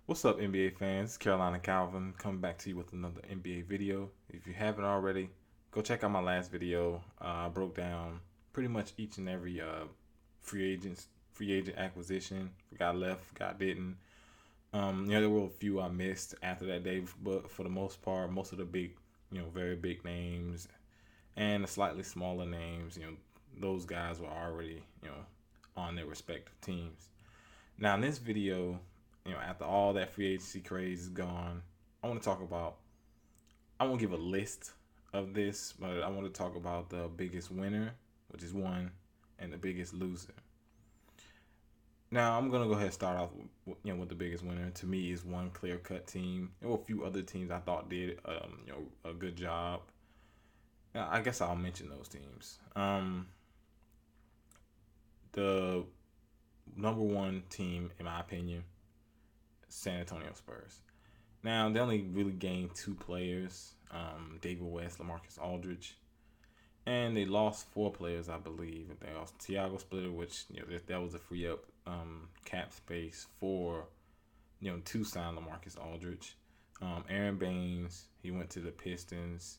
What's up, NBA fans? It's Carolina Calvin coming back to you with another NBA video. If you haven't already, go check out my last video. I broke down pretty much each and every free agent acquisition. Got left, got didn't. There were a few I missed after that day, but for the most part, most of the big, very big names and the slightly smaller names, those guys were already, on their respective teams. Now in this video, after all that free agency craze is gone, I want to talk about. I won't give a list of this, but I want to talk about the biggest winner, which is one, and the biggest loser. Now I'm gonna go ahead and start off, with the biggest winner. To me, is one clear cut team. There were a few other teams I thought did, a good job. I guess I'll mention those teams. The number one team, in my opinion, San Antonio Spurs. Now they only really gained two players, David West, LaMarcus Aldridge, and they lost four players, I believe. They lost Tiago Splitter, which that was a free up cap space for to sign LaMarcus Aldridge. Aaron Baines, he went to the Pistons.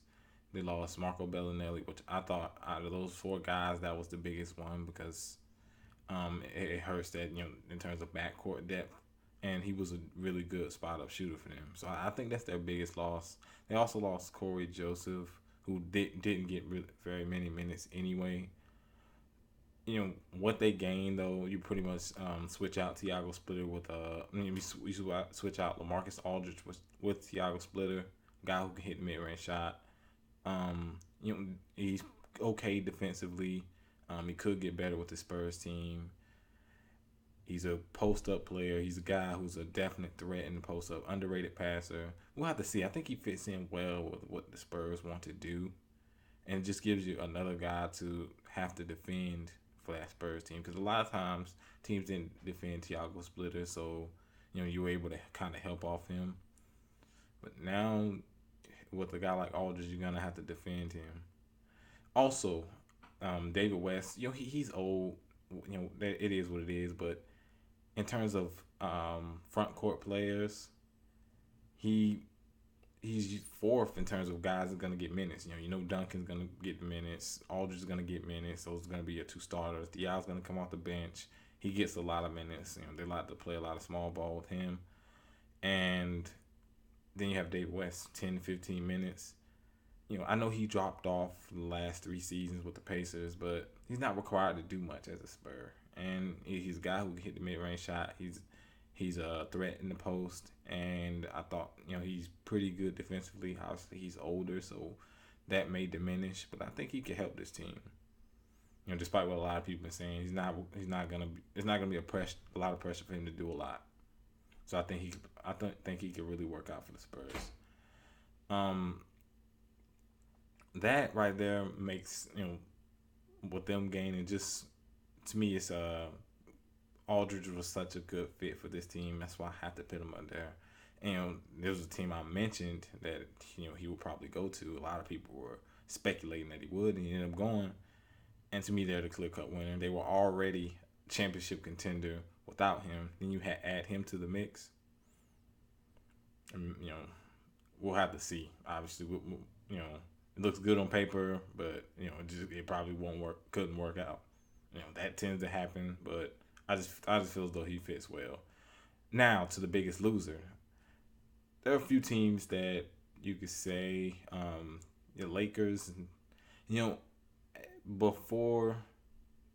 They lost Marco Bellinelli, which I thought out of those four guys that was the biggest one because it hurts that in terms of backcourt depth, and he was a really good spot up shooter for them. So I think that's their biggest loss. They also lost Corey Joseph, who didn't get very many minutes anyway. What they gained though, you pretty much switch out Tiago Splitter with you switch out LaMarcus Aldridge with Tiago Splitter, guy who can hit the mid range shot. He's okay defensively. He could get better with the Spurs team. He's a post up player. He's a guy who's a definite threat in the post up. Underrated passer. We'll have to see. I think he fits in well with what the Spurs want to do, and it just gives you another guy to have to defend for that Spurs team. Because a lot of times teams didn't defend Tiago Splitter, so you were able to kind of help off him. But now with a guy like Aldridge, you're gonna have to defend him. Also, David West, he's old. It is what it is. But in terms of front court players, he's fourth in terms of guys that are gonna get minutes. Duncan's gonna get minutes. Aldridge is gonna get minutes. So it's gonna be a two starters. Dial's gonna come off the bench. He gets a lot of minutes. They like to play a lot of small ball with him. And then you have Dave West, 10 to 15 minutes. I know he dropped off the last three seasons with the Pacers, but he's not required to do much as a Spur. And he's a guy who can hit the mid-range shot. He's a threat in the post, and I thought he's pretty good defensively. Obviously, he's older, so that may diminish, but I think he could help this team. Despite what a lot of people have been saying, it's not gonna be a lot of pressure for him to do a lot. So I think he could really work out for the Spurs. That right there makes with them gaining, just to me it's Aldridge was such a good fit for this team. That's why I have to put him up there. And there was a team I mentioned that he would probably go to. A lot of people were speculating that he would, and he ended up going. And to me, they're the clear cut winner. They were already championship contender without him. Then you add him to the mix. And, we'll have to see. Obviously, it looks good on paper, but it probably won't work. Couldn't work out. That tends to happen, but I just feel as though he fits well. Now to the biggest loser. There are a few teams that you could say, the Lakers. Before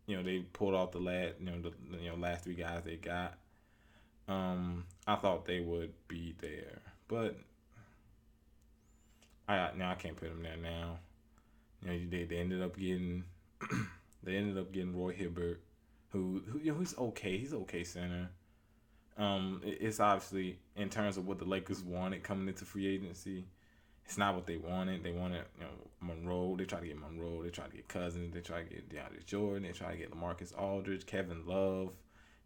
they pulled off the last three guys they got. I thought they would be there, but I can't put them there now. They ended up getting Roy Hibbert, who he's okay. He's okay center. It's obviously in terms of what the Lakers wanted coming into free agency. It's not what they wanted. They wanted Monroe. They tried to get Monroe. They tried to get Cousins. They tried to get DeAndre Jordan. They tried to get LaMarcus Aldridge, Kevin Love.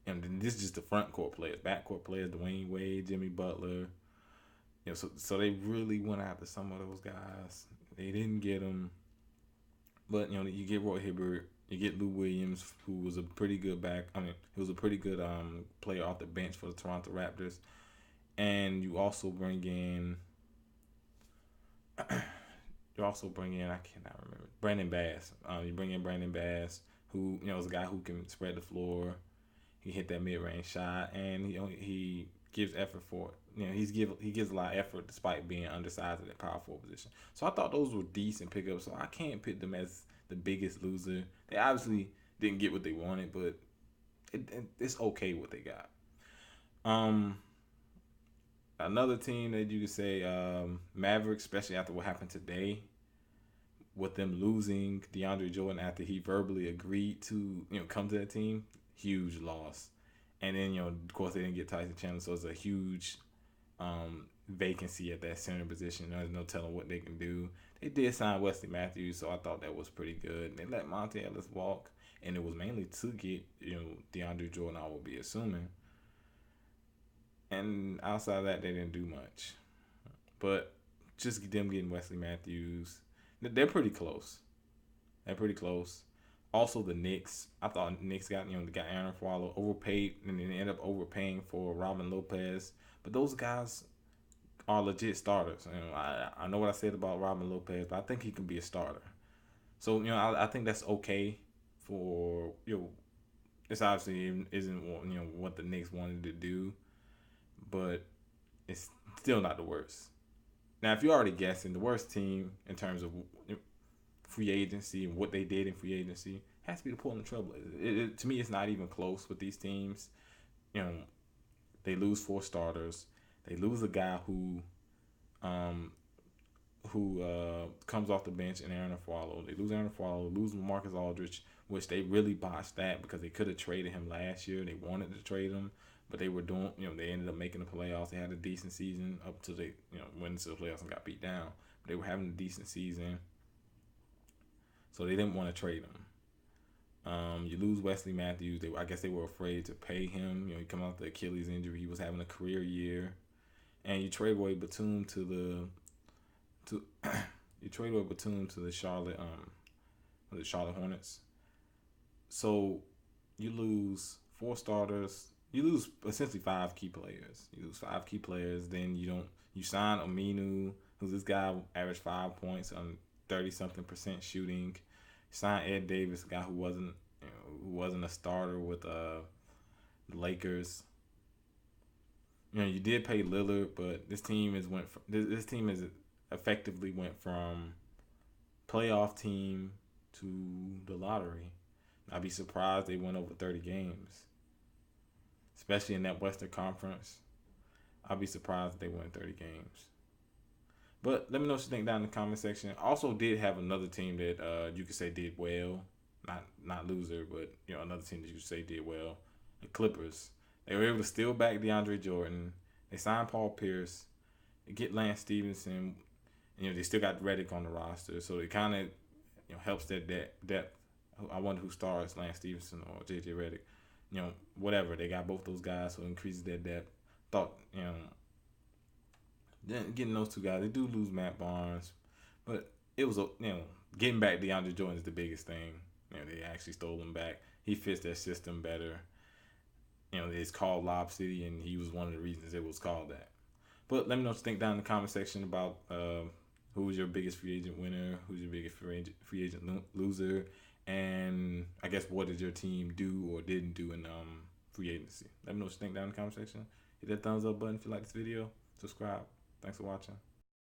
And then this is just the front court players. Backcourt players, Dwayne Wade, Jimmy Butler. So they really went after some of those guys. They didn't get them. But, you get Roy Hibbert. You get Lou Williams, who was a pretty good he was a pretty good player off the bench for the Toronto Raptors. And you also bring in I cannot remember, Brandon Bass. You bring in Brandon Bass, who is a guy who can spread the floor. He hit that mid range shot, and he gives effort for it. He gives a lot of effort despite being undersized at that power forward position. So I thought those were decent pickups. So I can't pick them as the biggest loser. They obviously didn't get what they wanted, but it's okay what they got. Another team that you could say, Mavericks, especially after what happened today, with them losing DeAndre Jordan after he verbally agreed to come to that team, huge loss. And then of course they didn't get Tyson Chandler, so it's a huge vacancy at that center position. There's no telling what they can do. They did sign Wesley Matthews, so I thought that was pretty good. They let Monte Ellis walk, and it was mainly to get DeAndre Jordan, I would be assuming. And outside of that, they didn't do much. But just them getting Wesley Matthews, they're pretty close. Also, the Knicks. I thought Knicks got Aaron Swallow overpaid, and then they ended up overpaying for Robin Lopez. But those guys are legit starters. I know what I said about Robin Lopez, but I think he can be a starter. So I think that's okay for This obviously isn't what the Knicks wanted to do, but it's still not the worst. Now, if you're already guessing, the worst team in terms of free agency and what they did in free agency has to be the Portland Trailblazers. To me, it's not even close with these teams. They lose 4 starters. They lose a guy who comes off the bench in Aaron Aflalo. They lose Aaron Aflalo, lose LaMarcus Aldridge, which they really botched that because they could have traded him last year. They wanted to trade him, but they were doing, they ended up making the playoffs. They had a decent season up to they, went into the playoffs and got beat down. But they were having a decent season, so they didn't want to trade him. You lose Wesley Matthews. I guess they were afraid to pay him. He come off the Achilles injury. He was having a career year, and you trade away Batum to the Charlotte Hornets. So you lose 4 starters. You lose essentially 5 key players. Then you sign Aminu, who's this guy who averaged 5 points on 30-something% shooting. You sign Ed Davis, a guy who wasn't a starter with the Lakers. You did pay Lillard, but this team has effectively went from playoff team to the lottery. I'd be surprised they went over 30 games, especially in that Western Conference. I'd be surprised if they won 30 games. But let me know what you think down in the comment section. Also did have another team that you could say did well. Not loser, but another team that you could say did well. The Clippers. They were able to steal back DeAndre Jordan. They signed Paul Pierce. They get Lance Stevenson. They still got Redick on the roster. So it kind of helps that depth. I wonder who starts, Lance Stevenson or JJ Redick. Whatever. They got both those guys, so it increases their depth. Thought, then getting those 2 guys, they do lose Matt Barnes, but it was getting back DeAndre Jordan is the biggest thing. They actually stole him back. He fits their system better. It's called Lob City, and he was one of the reasons it was called that. But let me know what you think down in the comment section about who was your biggest free agent winner, who's your biggest free agent loser, and I guess what did your team do or didn't do in free agency. Let me know what you think down in the comment section. Hit that thumbs up button if you like this video. Subscribe. Thanks for watching.